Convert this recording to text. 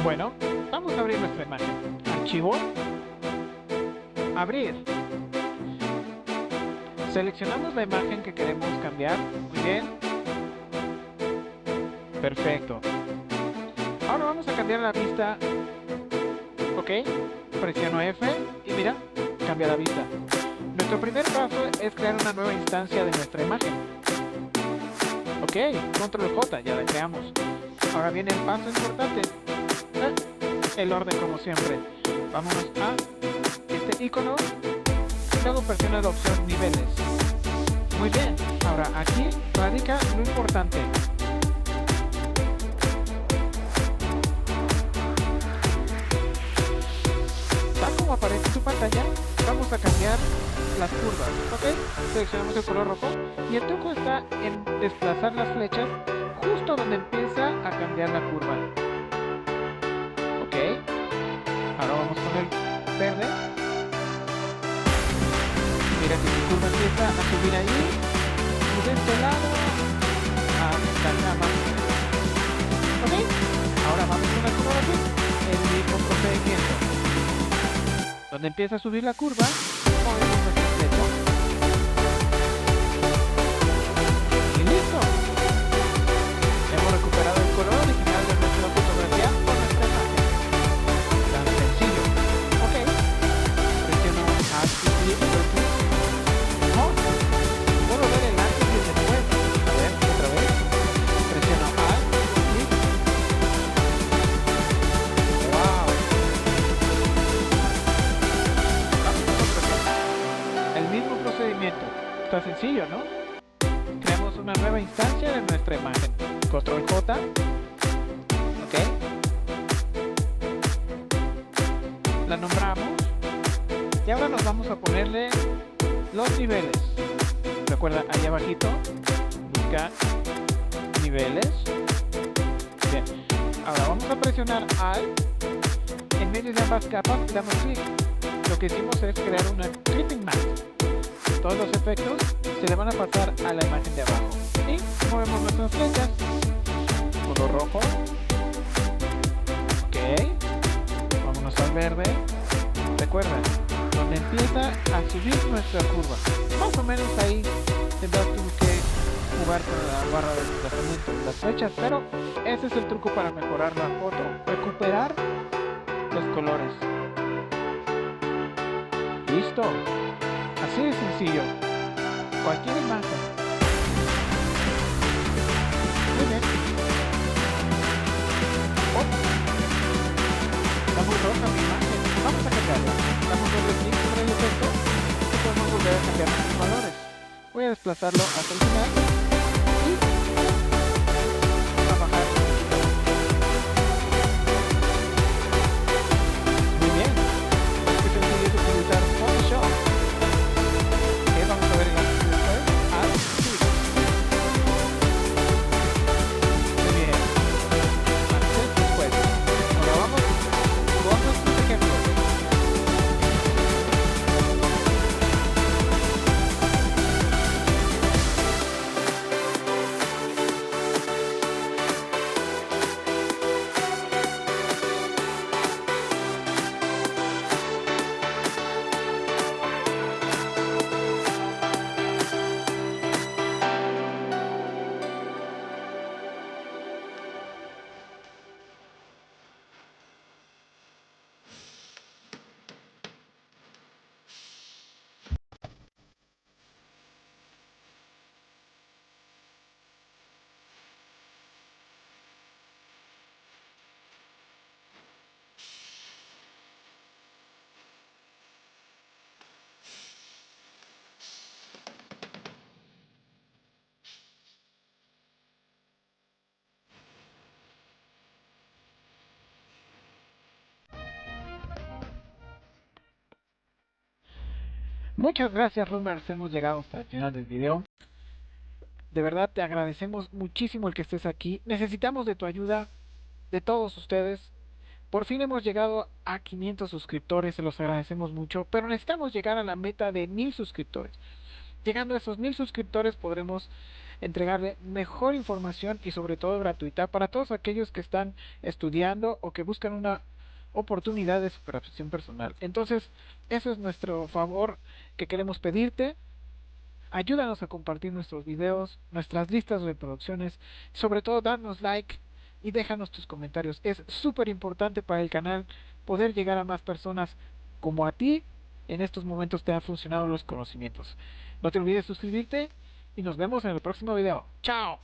Bueno, vamos a abrir nuestra imagen. Archivo, abrir. Seleccionamos la imagen que queremos cambiar. Muy bien. Perfecto. Ahora vamos a cambiar la vista. Ok. Presiono F y mira, cambia la vista. Nuestro primer paso es crear una nueva instancia de nuestra imagen. Ok, control J, ya la creamos. Ahora viene el paso importante. El orden como siempre. Vámonos a este icono. Luego presiona la opción niveles. Muy bien, ahora aquí radica lo importante. Tal como aparece en tu pantalla, vamos a cambiar las curvas, ¿ok? Seleccionamos el color rojo y el truco está en desplazar las flechas justo donde empieza a cambiar la curva. Ok, ahora vamos con el verde. Mira que mi curva empieza a subir ahí y de este lado hasta acá más o menos. Ok, ahora vamos con el color azul, el mismo procedimiento. Donde empieza a subir la curva, movemos nuestra flecha. Y listo. Hemos recuperado el color original de nuestra fotografía con nuestra imagen. Tan sencillo. Ok. Presiono Alt y clic. Oh, puedo ver el antes y el después. A ver, otra vez. Presiono Alt y clic. Wow. El mismo procedimiento. Está sencillo, ¿no? Creamos una nueva instancia de nuestra imagen. Control J. Ok. La nombramos. Y ahora nos vamos a ponerle los niveles. Recuerda, ahí abajito. Busca niveles. Bien. Ahora vamos a presionar Alt. En medio de ambas capas damos clic. Lo que hicimos es crear una clipping mask. Todos los efectos se le van a pasar a la imagen de abajo. Y movemos nuestras flechas. Color rojo. Ok. Vámonos al verde. Recuerda, donde empieza a subir nuestra curva. Más o menos ahí tendrás tú que jugar con la barra de desplazamiento de las flechas, pero ese es el truco para mejorar la foto. Recuperar los colores. Listo. Así de sencillo. Cualquier imagen. Muy bien. Oh. Está muy roja mi imagen. Vamos a cambiarla. Damos doble clic sobre el efecto y podemos volver a cambiar nuestros valores. Voy a desplazarlo hasta el final y a bajar. Muy bien. Qué sencillo es utilizar Photoshop. Vamos a ver el antes y después. Alt, muy bien. Antes, después. Ahora vamos con nuestros ejemplos. Muchas gracias, Rumers. Hemos llegado hasta el final del video. De verdad te agradecemos muchísimo el que estés aquí. Necesitamos de tu ayuda, de todos ustedes. Por fin hemos llegado a 500 suscriptores, se los agradecemos mucho, pero necesitamos llegar a la meta de 1000 suscriptores. Llegando a esos 1000 suscriptores podremos entregarle mejor información y sobre todo gratuita para todos aquellos que están estudiando o que buscan una oportunidad de superación personal. Entonces, eso es nuestro favor que queremos pedirte. Ayúdanos a compartir nuestros videos, nuestras listas de reproducciones, sobre todo danos like y déjanos tus comentarios. Es súper importante para el canal poder llegar a más personas como a ti. En estos momentos te han funcionado los conocimientos. No te olvides suscribirte y nos vemos en el próximo video. ¡Chao!